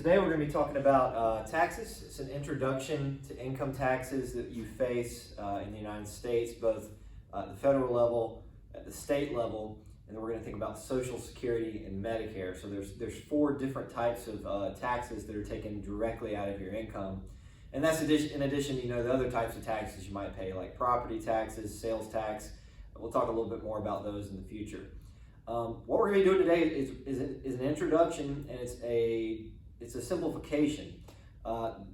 Today we're going to be talking about taxes. It's an introduction to income taxes that you face in the United States, both at the federal level, at the state level, and then we're going to think about Social Security and Medicare. So there's four different types of taxes that are taken directly out of your income. And that's in addition, the other types of taxes you might pay, like property taxes, sales tax. We'll talk a little bit more about those in the future. What we're going to be doing today is an introduction, and it's a simplification.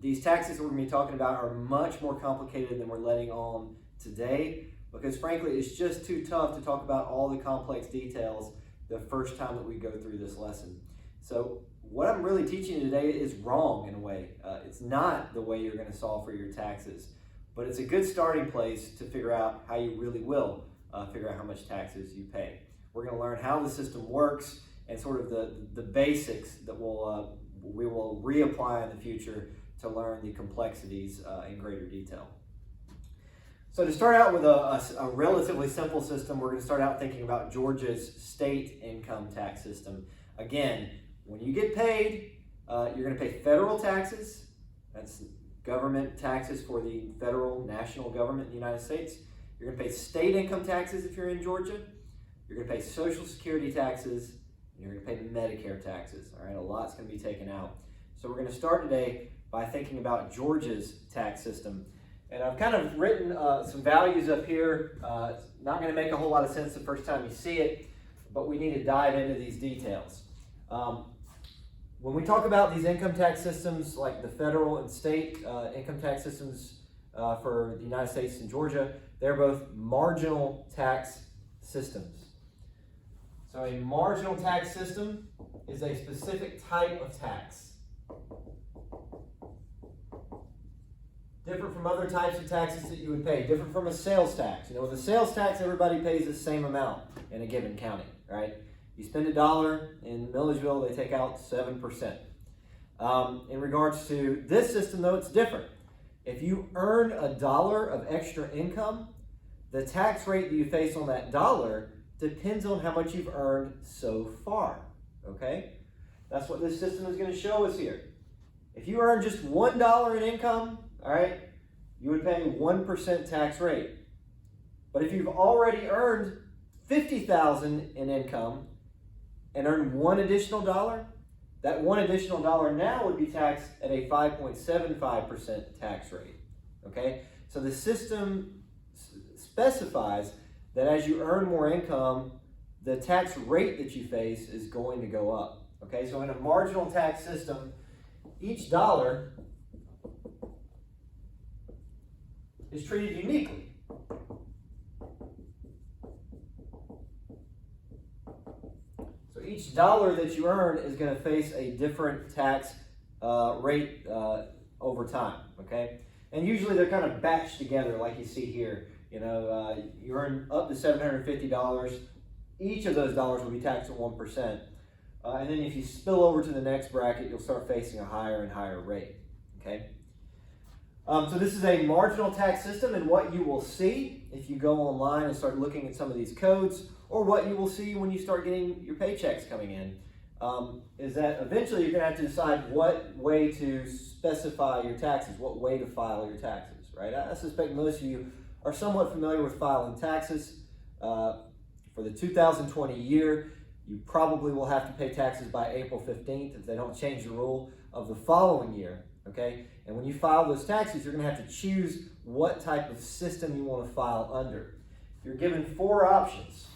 These taxes that we're going to be talking about are much more complicated than we're letting on today, because frankly, it's just too tough to talk about all the complex details the first time that we go through this lesson. So what I'm really teaching you today is wrong in a way. It's not the way you're going to solve for your taxes, but it's a good starting place to figure out how you really will figure out how much taxes you pay. We're going to learn how the system works and sort of the basics that we will reapply in the future to learn the complexities in greater detail. So to start out with a relatively simple system, we're going to start out thinking about Georgia's state income tax system. Again, when you get paid, you're going to pay federal taxes. That's government taxes for the federal national government in the United States. You're going to pay state income taxes if you're in Georgia. You're going to pay Social Security taxes. And you're going to pay Medicare taxes. All right, a lot's going to be taken out. So we're going to start today by thinking about Georgia's tax system. And I've kind of written some values up here. It's not going to make a whole lot of sense the first time you see it, but we need to dive into these details. When we talk about these income tax systems, like the federal and state income tax systems for the United States and Georgia, they're both marginal tax systems. So a marginal tax system is a specific type of tax. Different from other types of taxes that you would pay. Different from a sales tax. With a sales tax, everybody pays the same amount in a given county, right? You spend $1 in Milledgeville, they take out 7%. In regards to this system, though, it's different. If you earn $1 of extra income, the tax rate that you face on that dollar depends on how much you've earned so far, okay? That's what this system is going to show us here. If you earn just $1 in income, all right, you would pay 1% tax rate. But if you've already earned $50,000 in income and earned one additional dollar, that one additional dollar now would be taxed at a 5.75% tax rate, okay? So the system specifies that as you earn more income, the tax rate that you face is going to go up, okay? So in a marginal tax system, each dollar is treated uniquely. So each dollar that you earn is going to face a different tax rate over time, okay? And usually they're kind of batched together like you see here. You earn up to $750. Each of those dollars will be taxed at 1%. And then if you spill over to the next bracket, you'll start facing a higher and higher rate, okay? So this is a marginal tax system, and what you will see if you go online and start looking at some of these codes, or what you will see when you start getting your paychecks coming in, is that eventually you're going to have to decide what way to specify your taxes, what way to file your taxes, right? I suspect most of you are somewhat familiar with filing taxes. For the 2020 year, you probably will have to pay taxes by April 15th if they don't change the rule of the following year, okay? And when you file those taxes, you're going to have to choose what type of system you want to file under. You're given four options.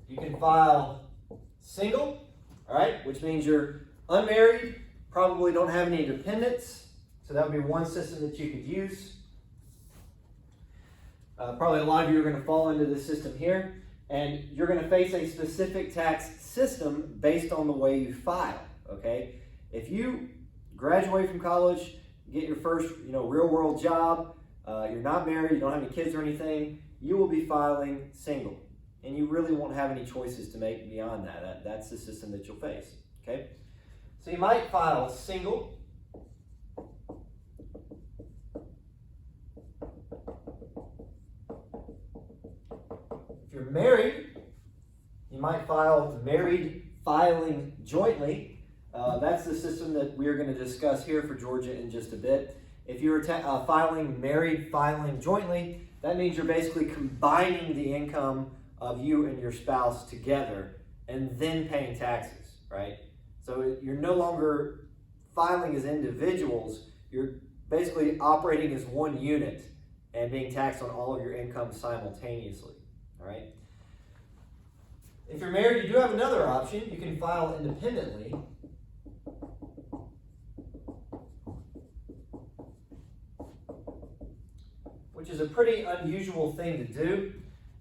You can file single, all right, which means you're unmarried, probably don't have any dependents, so that would be one system that you could use. Probably a lot of you are going to fall into this system here, and you're going to face a specific tax system based on the way you file, okay? If you graduate from college, get your first, real world job, you're not married, you don't have any kids or anything, you will be filing single. And you really won't have any choices to make beyond that. That's the system that you'll face, okay? So you might file single. If you're married, you You might file married filing jointly. That's the system that we are going to discuss here for Georgia in just a bit. If you're filing married filing jointly, that means you're basically combining the income of you and your spouse together and then paying taxes, right? So you're no longer filing as individuals, you're basically operating as one unit and being taxed on all of your income simultaneously, all right? If you're married, you do have another option. You can file independently. Which is a pretty unusual thing to do.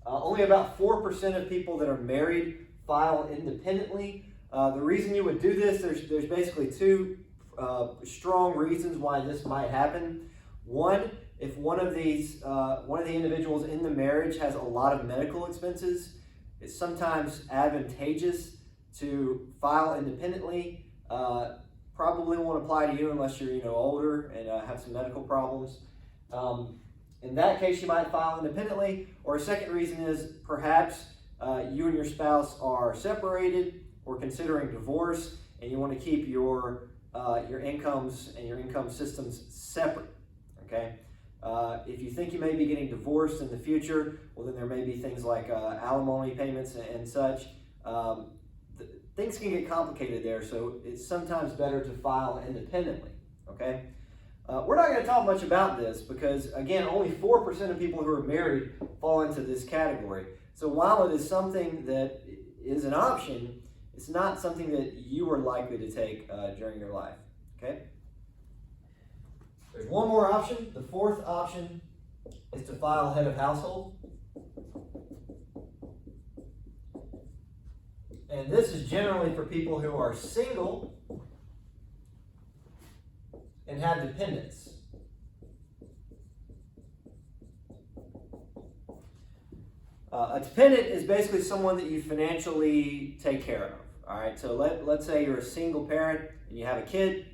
Only about 4% of people that are married file independently. The reason you would do this, there's basically two strong reasons why this might happen. One, if one of the individuals in the marriage has a lot of medical expenses, it's sometimes advantageous to file independently. Probably won't apply to you unless you're older and have some medical problems. In that case, you might file independently. Or a second reason is perhaps you and your spouse are separated or considering divorce, and you want to keep your incomes and your income systems separate. Okay. If you think you may be getting divorced in the future, well, then there may be things like alimony payments and such. Things can get complicated there, so it's sometimes better to file independently. Okay. We're not going to talk much about this because, again, only 4% of people who are married fall into this category. So while it is something that is an option, it's not something that you are likely to take during your life. Okay? There's one more option. The fourth option is to file head of household. And this is generally for people who are single and have dependents. A dependent is basically someone that you financially take care of. All right, so let's say you're a single parent and you have a kid.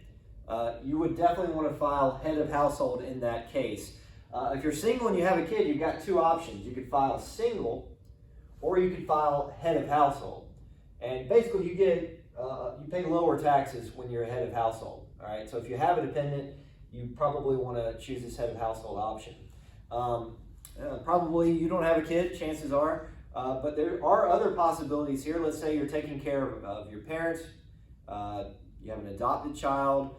You would definitely want to file head of household in that case. If you're single and you have a kid, you've got two options. You could file single, or you could file head of household. And basically, you pay lower taxes when you're a head of household. All right, so if you have a dependent, you probably want to choose this head of household option. Probably you don't have a kid, chances are, but there are other possibilities here. Let's say you're taking care of your parents, you have an adopted child,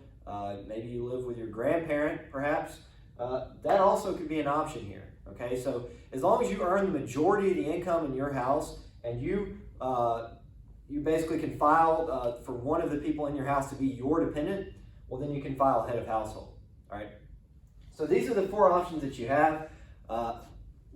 maybe you live with your grandparent, perhaps. That also could be an option here. Okay, so as long as you earn the majority of the income in your house, and you basically can file for one of the people in your house to be your dependent, well, then you can file head of household. All right. So these are the four options that you have.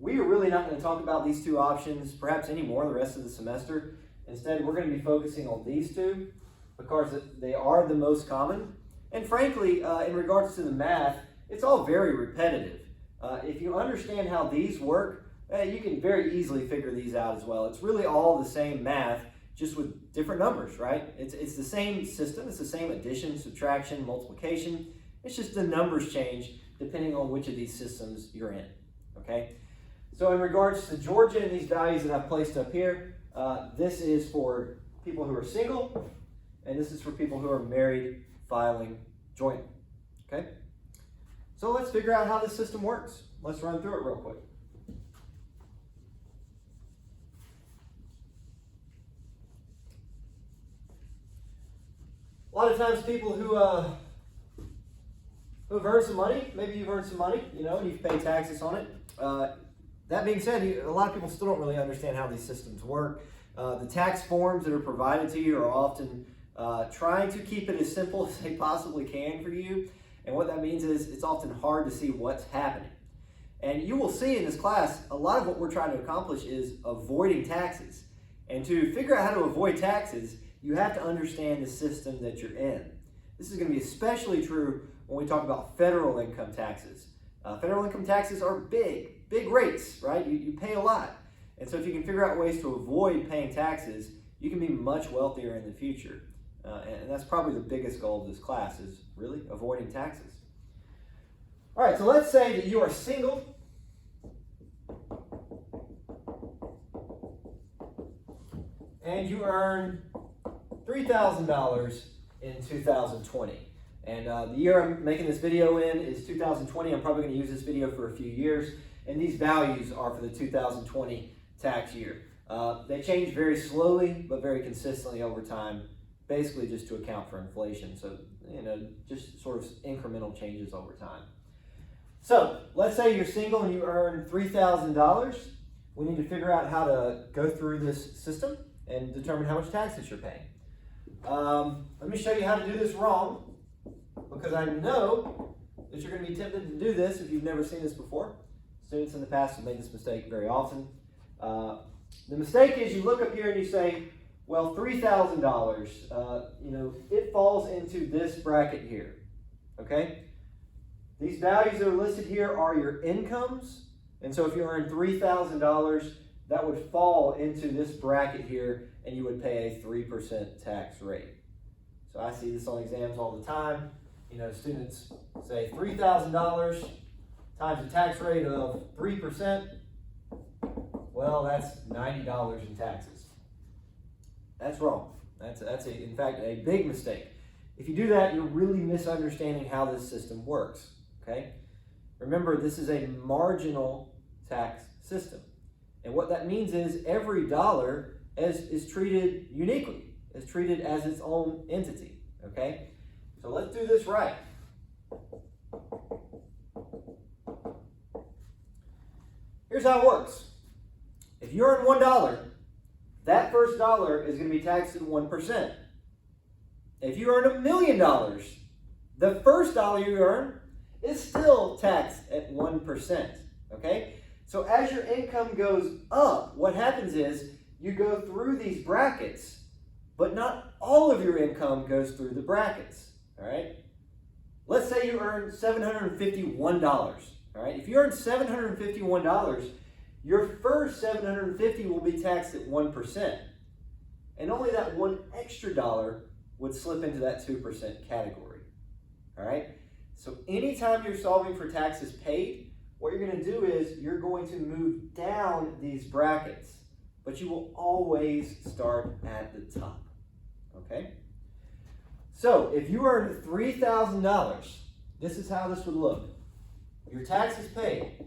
We are really not going to talk about these two options, perhaps any more the rest of the semester. Instead, we're going to be focusing on these two because they are the most common. And frankly, in regards to the math, it's all very repetitive. If you understand how these work, you can very easily figure these out as well. It's really all the same math, just with different numbers, right? It's the same system. It's the same addition, subtraction, multiplication. It's just the numbers change depending on which of these systems you're in, okay? So in regards to Georgia and these values that I've placed up here, this is for people who are single, and this is for people who are married filing jointly, okay? So let's figure out how this system works. Let's run through it real quick. A lot of times people who've earned some money, maybe you've earned some money, and you've paid taxes on it. That being said, a lot of people still don't really understand how these systems work. The tax forms that are provided to you are often trying to keep it as simple as they possibly can for you. And what that means is it's often hard to see what's happening. And you will see in this class, a lot of what we're trying to accomplish is avoiding taxes. And to figure out how to avoid taxes, you have to understand the system that you're in. This is going to be especially true when we talk about federal income taxes. Federal income taxes are big rates, right? You pay a lot. And so if you can figure out ways to avoid paying taxes, you can be much wealthier in the future. And that's probably the biggest goal of this class, is really avoiding taxes. All right, so let's say that you are single. and you earn $3,000 in 2020. And the year I'm making this video in is 2020. I'm probably going to use this video for a few years. And these values are for the 2020 tax year. They change very slowly, but very consistently over time, basically just to account for inflation. So, just sort of incremental changes over time. So, let's say you're single and you earn $3,000. We need to figure out how to go through this system and determine how much taxes you're paying. Let me show you how to do this wrong, because I know that you're going to be tempted to do this if you've never seen this before. Students in the past have made this mistake very often. The mistake is you look up here and you say, well, $3,000, it falls into this bracket here, okay? These values that are listed here are your incomes, and so if you earn $3,000, that would fall into this bracket here, and you would pay a 3% tax rate. So I see this on exams all the time. Students say $3,000 times a tax rate of 3%. Well, that's $90 in taxes. That's wrong. That's in fact, a big mistake. If you do that, you're really misunderstanding how this system works, okay? Remember, this is a marginal tax system. And what that means is every dollar is treated uniquely, is treated as its own entity, okay? So let's do this right. Here's how it works. If you earn $1, that first dollar is going to be taxed at 1%. If you earn $1 million, the first dollar you earn is still taxed at 1%, okay? So as your income goes up, what happens is you go through these brackets, but not all of your income goes through the brackets, all right? Let's say you earn $751, all right? If you earn $751, your first $750 will be taxed at 1%, and only that one extra dollar would slip into that 2% category, all right? So anytime you're solving for taxes paid, what you're going to do is you're going to move down these brackets, but you will always start at the top, okay? So if you earn $3,000, this is how this would look. Your taxes paid.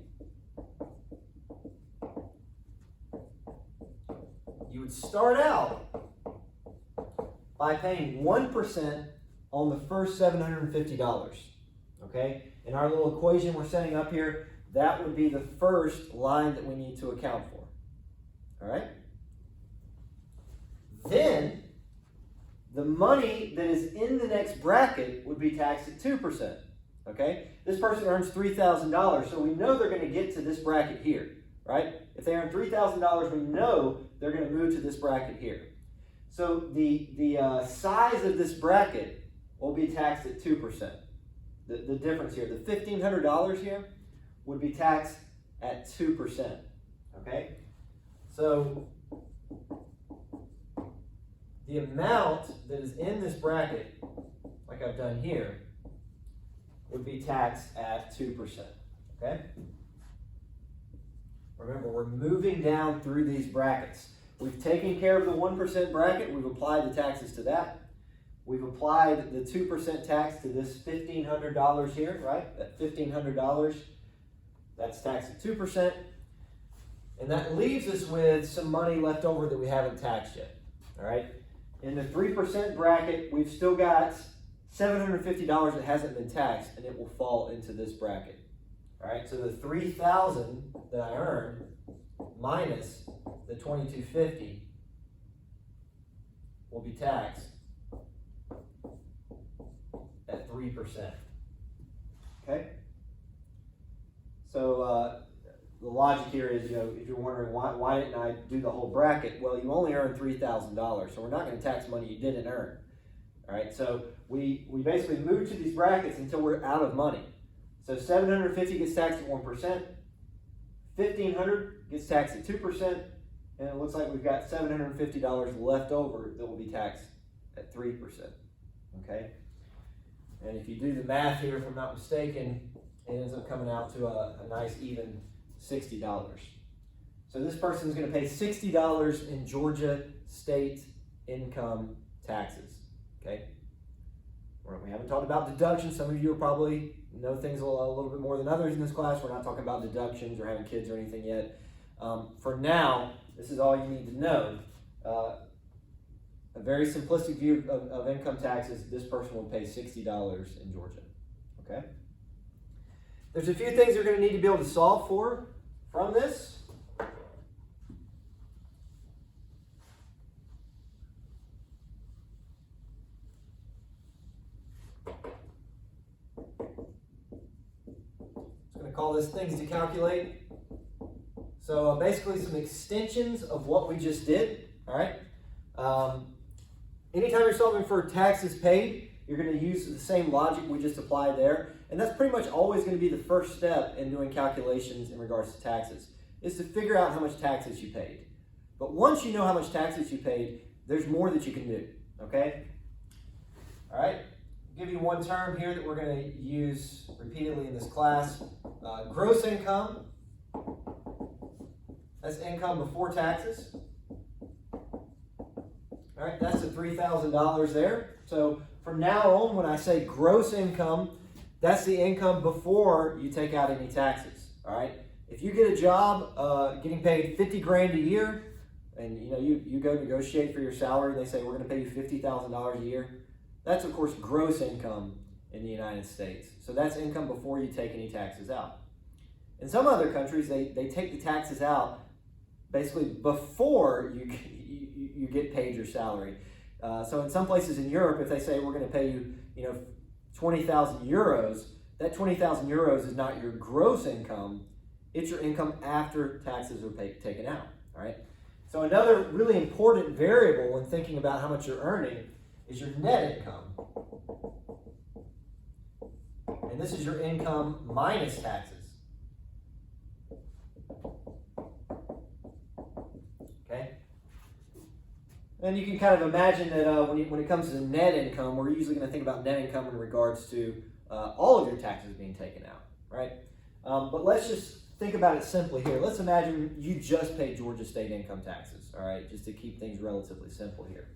You would start out by paying 1% on the first $750, okay? In our little equation we're setting up here, that would be the first line that we need to account for, all right? Then, the money that is in the next bracket would be taxed at 2%, okay? This person earns $3,000, so we know they're going to get to this bracket here, right? If they earn $3,000, we know they're going to move to this bracket here. So the size of this bracket will be taxed at 2%. The difference here, the $1,500 here, would be taxed at 2%, okay? So the amount that is in this bracket, like I've done here, would be taxed at 2%, okay? Remember, we're moving down through these brackets. We've taken care of the 1% bracket. We've applied the taxes to that. We've applied the 2% tax to this $1,500 here, right? That $1,500, that's taxed at 2%. And that leaves us with some money left over that we haven't taxed yet, all right? In the 3% bracket, we've still got $750 that hasn't been taxed, and it will fall into this bracket. All right, so the $3,000 that I earned minus the $2,250 will be taxed at 3%. Okay? So the logic here is, if you're wondering why didn't I do the whole bracket? Well, you only earned $3,000, so we're not going to tax money you didn't earn. All right, so we basically move to these brackets until we're out of money. So $750 gets taxed at 1%, $1,500 gets taxed at 2%, and it looks like we've got $750 left over that will be taxed at 3%. Okay? And if you do the math here, if I'm not mistaken, it ends up coming out to a nice even $60. So this person is going to pay $60 in Georgia state income taxes, okay? We haven't talked about deductions. Some of you probably know things a little bit more than others in this class. We're not talking about deductions or having kids or anything yet. For now, this is all you need to know. A very simplistic view of income taxes, this person will pay $60 in Georgia, okay? There's a few things you're going to need to be able to solve for from this. Call this things to calculate. So basically some extensions of what we just did, all right? Anytime you're solving for taxes paid, you're going to use the same logic we just applied there. And that's pretty much always going to be the first step in doing calculations in regards to taxes, is to figure out how much taxes you paid. But once you know how much taxes you paid, there's more that you can do, okay? All right? I'll give you one term here that we're going to use repeatedly in this class. Gross income. That's income before taxes. All right, that's the $3,000 there. So from now on, when I say gross income, that's the income before you take out any taxes. All right. If you get a job getting paid $50,000 a year, and you go negotiate for your salary, and they say we're going to pay you $50,000 a year. That's of course gross income in the United States. So that's income before you take any taxes out. In some other countries, they take the taxes out basically before you get paid your salary. So in some places in Europe, if they say we're going to pay you 20,000 euros, that 20,000 euros is not your gross income, it's your income after taxes are taken out. All right. So another really important variable when thinking about how much you're earning is your net income. And this is your income minus taxes. Okay? And you can kind of imagine that when it comes to net income, we're usually going to think about net income in regards to all of your taxes being taken out, right? But let's just think about it simply here. Let's imagine you just paid Georgia state income taxes, all right, just to keep things relatively simple here.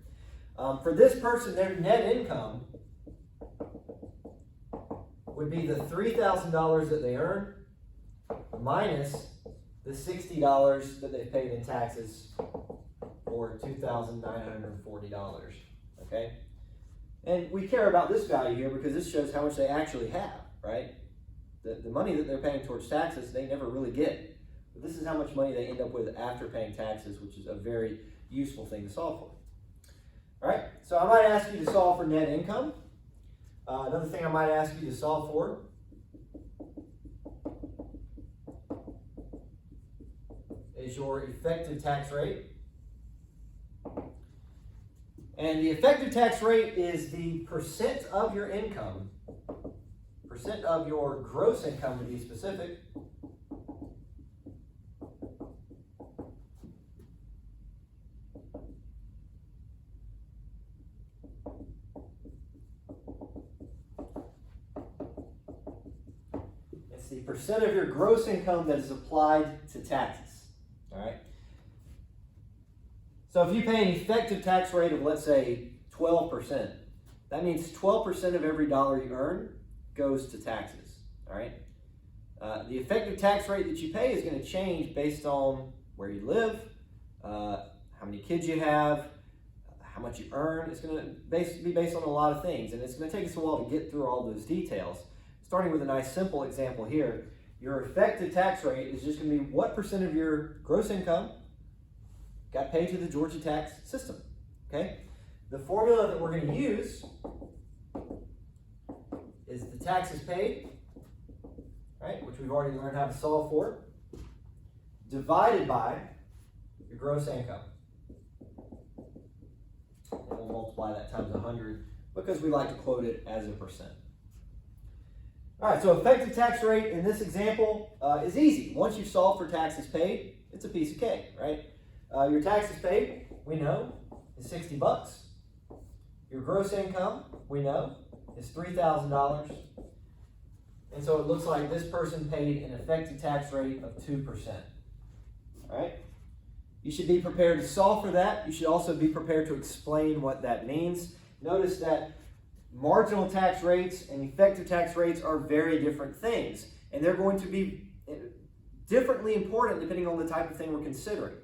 For this person, their net income would be the $3,000 that they earn minus the $60 that they paid in taxes, or $2,940, okay? And we care about this value here because this shows how much they actually have, right? The money that they're paying towards taxes, they never really get. But this is how much money they end up with after paying taxes, which is a very useful thing to solve for. All right, so I might ask you to solve for net income. Another thing I might ask you to solve for is your effective tax rate. And the effective tax rate is the percent of your income, percent of your gross income to be specific, it's the percent of your gross income that is applied to taxes, all right? So if you pay an effective tax rate of, let's say, 12%, that means 12% of every dollar you earn goes to taxes, all right? The effective tax rate that you pay is going to change based on where you live, how many kids you have, how much you earn. It's going to be based on a lot of things, and it's going to take us a while to get through all those details. Starting with a nice simple example here, your effective tax rate is just going to be what percent of your gross income got paid to the Georgia tax system, okay? The formula that we're going to use is the taxes paid, right, which we've already learned how to solve for, divided by your gross income. And we'll multiply that times 100 because we like to quote it as a percent. All right, so effective tax rate in this example is easy. Once you've solved for taxes paid, it's a piece of cake, right? Your taxes paid, we know, is $60. Your gross income, we know, is $3,000. And so it looks like this person paid an effective tax rate of 2%. All right? You should be prepared to solve for that. You should also be prepared to explain what that means. Notice that marginal tax rates and effective tax rates are very different things, and they're going to be differently important depending on the type of thing we're considering.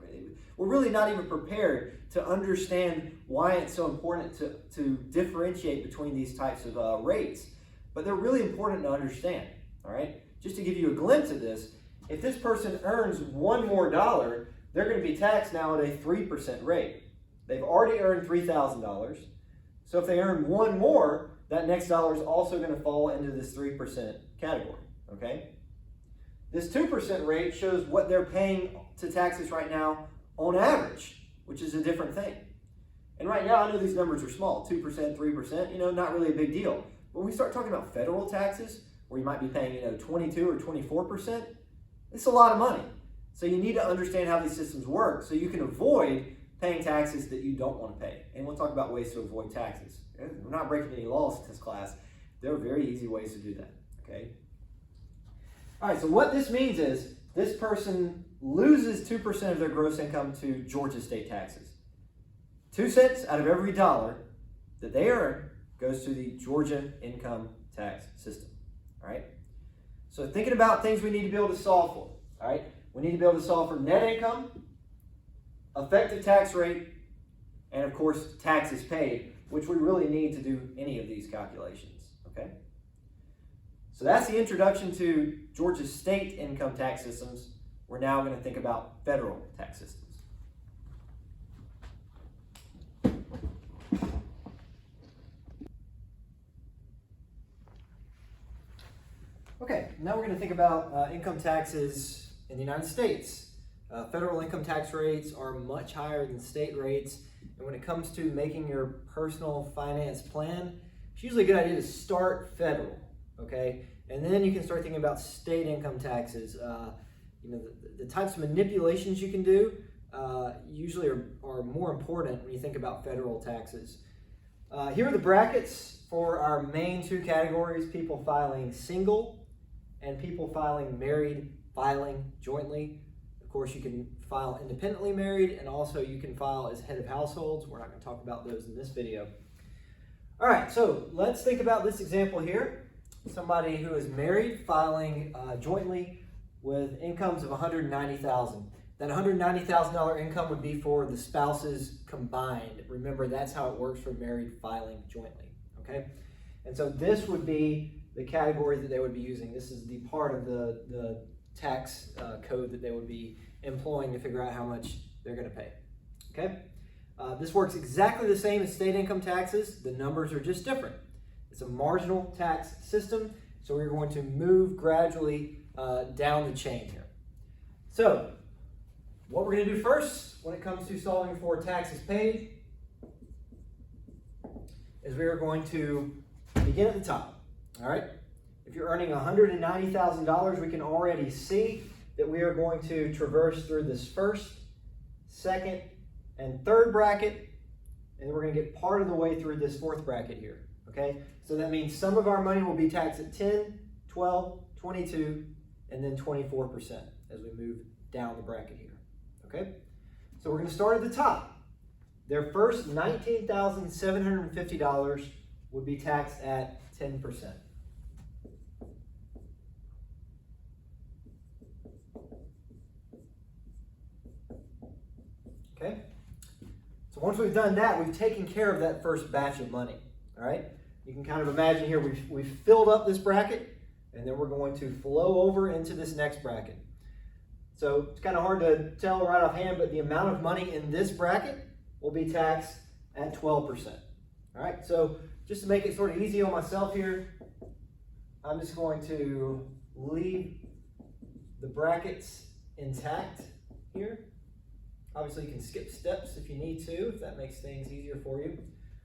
We're really not even prepared to understand why it's so important to differentiate between these types of rates, but they're really important to understand. All right? Just to give you a glimpse of this, if this person earns $1 more, they're going to be taxed now at a 3% rate. They've already earned $3,000. So if they earn $1 more, that next dollar is also going to fall into this 3% category. Okay? This 2% rate shows what they're paying to taxes right now on average, which is a different thing. And right now, I know these numbers are small, 2%, 3%, not really a big deal. But when we start talking about federal taxes, where you might be paying, 22 or 24%, it's a lot of money. So you need to understand how these systems work so you can avoid paying taxes that you don't want to pay. And we'll talk about ways to avoid taxes. We're not breaking any laws in this class. There are very easy ways to do that, okay? All right, so what this means is this person loses 2% of their gross income to Georgia state taxes. 2 cents out of every dollar that they earn goes to the Georgia income tax system, all right? So thinking about things we need to be able to solve for, all right? We need to be able to solve for net income, effective tax rate, and of course, taxes paid, which we really need to do any of these calculations, okay? So that's the introduction to Georgia state income tax systems. We're now going to think about federal tax systems. Okay, now we're going to think about income taxes in the United States. Federal income tax rates are much higher than state rates, and when it comes to making your personal finance plan, it's usually a good idea to start federal, okay? And then you can start thinking about state income taxes. The types of manipulations you can do usually are more important when you think about federal taxes. Here are the brackets for our main two categories: people filing single and people filing jointly. Of course, you can file independently married, and also you can file as head of households. We're not going to talk about those in this video. All right, so let's think about this example here. Somebody who is married filing jointly with incomes of $190,000. That $190,000 income would be for the spouses combined. Remember, that's how it works for married filing jointly, okay? And so this would be the category that they would be using. This is the part of the tax code that they would be employing to figure out how much they're going to pay, okay? This works exactly the same as state income taxes. The numbers are just different. It's a marginal tax system, so we're going to move gradually down the chain here. So, what we're going to do first when it comes to solving for taxes paid is we are going to begin at the top, all right? If you're earning $190,000, we can already see that we are going to traverse through this first, second, and third bracket, and then we're going to get part of the way through this fourth bracket here, okay? So that means some of our money will be taxed at 10, 12, 22, and then 24% as we move down the bracket here, okay? So we're going to start at the top. Their first $19,750 would be taxed at 10%. Okay? So once we've done that, we've taken care of that first batch of money, all right? You can kind of imagine here we've filled up this bracket, and then we're going to flow over into this next bracket. So it's kind of hard to tell right offhand, but the amount of money in this bracket will be taxed at 12%. All right, so just to make it sort of easy on myself here, I'm just going to leave the brackets intact here. Obviously, you can skip steps if you need to, if that makes things easier for you.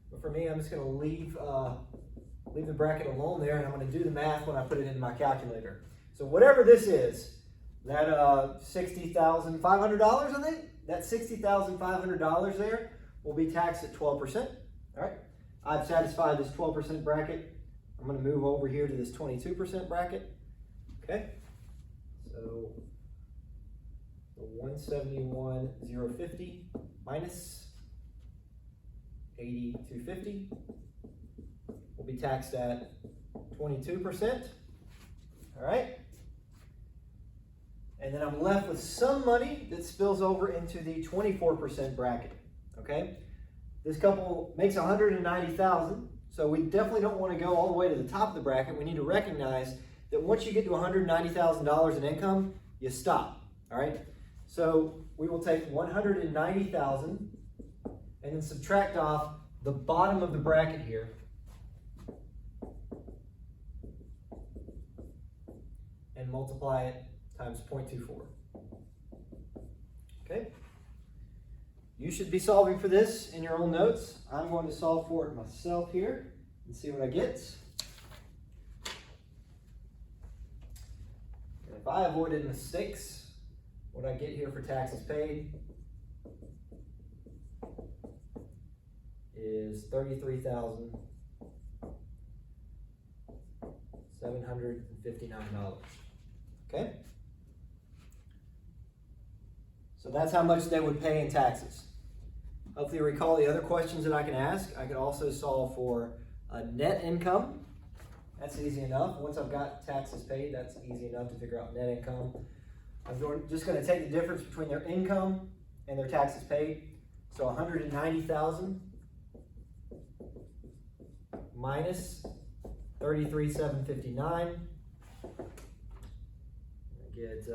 But for me, I'm just going to leave the bracket alone there, and I'm going to do the math when I put it in my calculator. So whatever this is, that $60,500, I think, that $60,500 there will be taxed at 12%. All right, I've satisfied this 12% bracket. I'm going to move over here to this 22% bracket. Okay, so So 171,050 minus 80,250 will be taxed at 22%. All right. And then I'm left with some money that spills over into the 24% bracket. Okay. This couple makes 190,000. So we definitely don't want to go all the way to the top of the bracket. We need to recognize that once you get to $190,000 in income, you stop. All right. So we will take 190,000 and then subtract off the bottom of the bracket here. And multiply it times 0.24. Okay. You should be solving for this in your own notes. I'm going to solve for it myself here and see what I get. And if I avoided mistakes, what I get here for taxes paid is $33,759. Okay? So that's how much they would pay in taxes. Hopefully you recall the other questions that I can ask. I can also solve for net income. That's easy enough. Once I've got taxes paid, that's easy enough to figure out net income. I'm just going to take the difference between their income and their taxes paid. So 190,000 minus 33,759. I get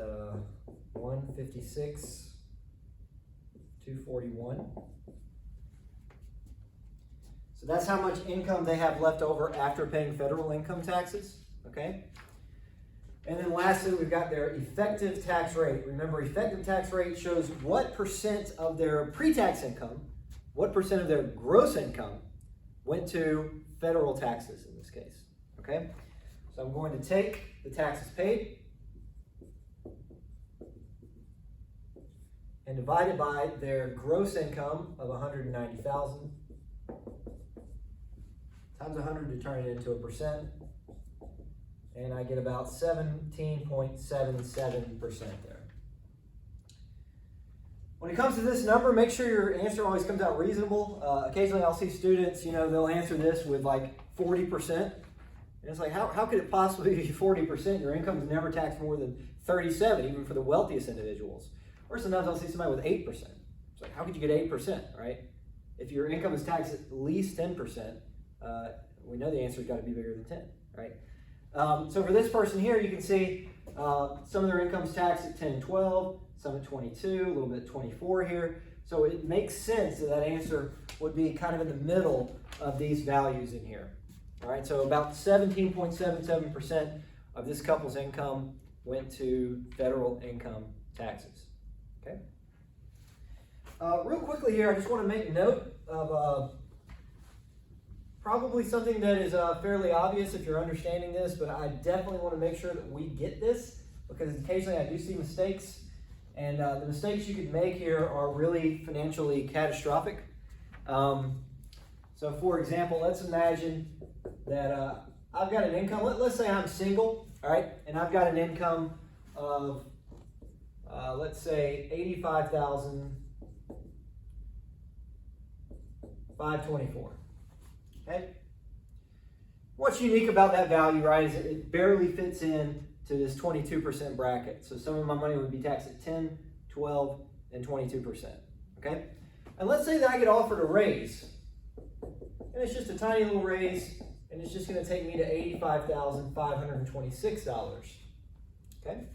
156,241. So that's how much income they have left over after paying federal income taxes. Okay. And then lastly, we've got their effective tax rate. Remember, effective tax rate shows what percent of their pre-tax income, what percent of their gross income went to federal taxes in this case. Okay? So I'm going to take the taxes paid and divide it by their gross income of 190,000 times 100 to turn it into a percent. And I get about 17.77% there. When it comes to this number, make sure your answer always comes out reasonable. Occasionally I'll see students, they'll answer this with like 40%. And it's like, how could it possibly be 40%? Your income is never taxed more than 37%, even for the wealthiest individuals. Or sometimes I'll see somebody with 8%. It's like, how could you get 8%, right? If your income is taxed at least 10%, we know the answer's got to be bigger than 10, right? So for this person here, you can see some of their income's taxed at 10, 12, some at 22, a little bit at 24 here. So it makes sense that that answer would be kind of in the middle of these values in here. All right, so about 17.77% of this couple's income went to federal income taxes. Okay. Real quickly here, I just want to make note of probably something that is fairly obvious if you're understanding this, but I definitely want to make sure that we get this because occasionally I do see mistakes, and the mistakes you could make here are really financially catastrophic. So for example, let's imagine that I've got an income, let's say I'm single, all right, and I've got an income of, let's say, $85,524. Okay. What's unique about that value, right, is it barely fits in to this 22% bracket. So some of my money would be taxed at 10, 12, and 22%. Okay. And let's say that I get offered a raise, and it's just a tiny little raise, and it's just going to take me to $85,526. Okay.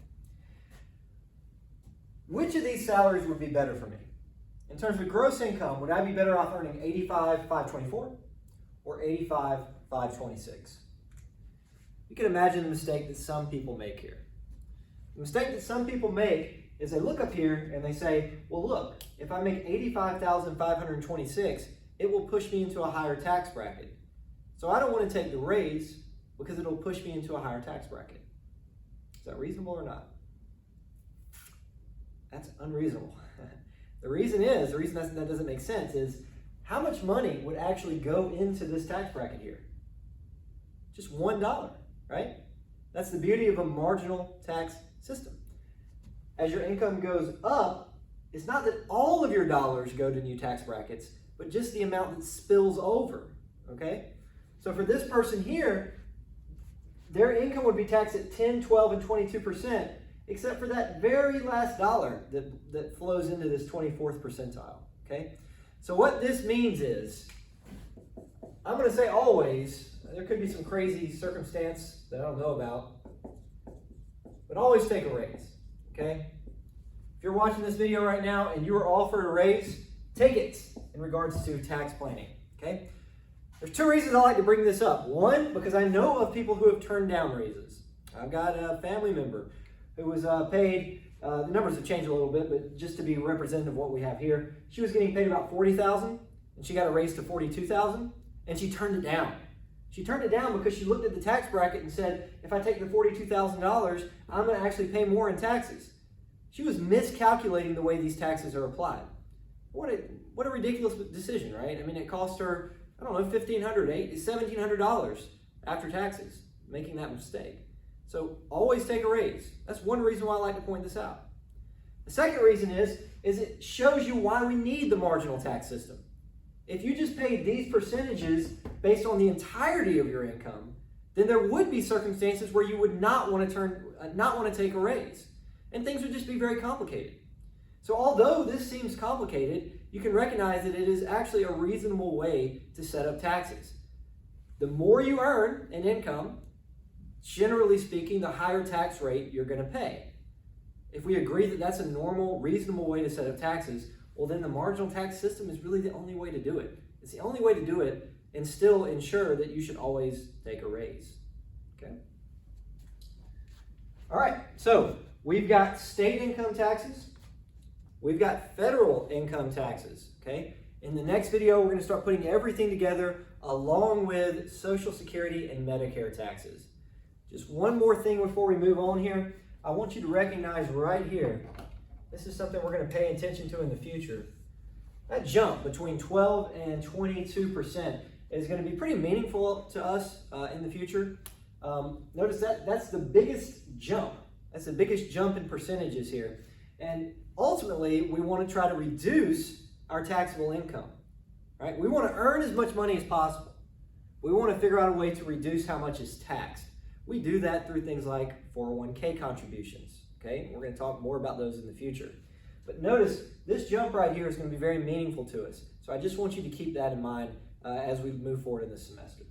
Which of these salaries would be better for me? In terms of gross income, would I be better off earning $85,524? Or $85,526. You can imagine the mistake that some people make here. The mistake that some people make is they look up here and they say, well, look, if I make $85,526, it will push me into a higher tax bracket. So I don't want to take the raise because it'll push me into a higher tax bracket. Is that reasonable or not? That's unreasonable. The reason that doesn't make sense is how much money would actually go into this tax bracket here? Just $1, right? That's the beauty of a marginal tax system. as your income goes up, it's not that all of your dollars go to new tax brackets, but just the amount that spills over, okay? So for this person here, their income would be taxed at 10, 12, and 22%, except for that very last dollar that flows into this 24th percentile, okay? So what this means is, I'm going to say always, there could be some crazy circumstance that I don't know about, but always take a raise, okay? If you're watching this video right now and you are offered a raise, take it in regards to tax planning, okay? There's two reasons I like to bring this up. One, because I know of people who have turned down raises. I've got a family member who was paid, the numbers have changed a little bit, but just to be representative of what we have here, she was getting paid about $40,000 and she got a raise to $42,000 and she turned it down. She turned it down because she looked at the tax bracket and said, if I take the $42,000, I'm going to actually pay more in taxes. She was miscalculating the way these taxes are applied. What a ridiculous decision, right? I mean, it cost her, I don't know, $1,500, $1,700 after taxes, making that mistake. So always take a raise. That's one reason why I like to point this out. The second reason is it shows you why we need the marginal tax system. If you just paid these percentages based on the entirety of your income, then there would be circumstances where you would not want to take a raise, and things would just be very complicated. So although this seems complicated, you can recognize that it is actually a reasonable way to set up taxes. The more you earn in income, generally speaking, the higher tax rate you're going to pay. If we agree that that's a normal, reasonable way to set up taxes, well, then the marginal tax system is really the only way to do it. It's the only way to do it and still ensure that you should always take a raise. Okay? All right, so we've got state income taxes. We've got federal income taxes. Okay? In the next video, we're going to start putting everything together along with Social Security and Medicare taxes. Just one more thing before we move on here. I want you to recognize right here, this is something we're going to pay attention to in the future. That jump between 12 and 22% is going to be pretty meaningful to us in the future. Notice that's the biggest jump. That's the biggest jump in percentages here. And ultimately, we want to try to reduce our taxable income. Right? We want to earn as much money as possible. We want to figure out a way to reduce how much is taxed. We do that through things like 401k contributions. Okay, we're going to talk more about those in the future. But notice, this jump right here is going to be very meaningful to us. So I just want you to keep that in mind as we move forward in this semester.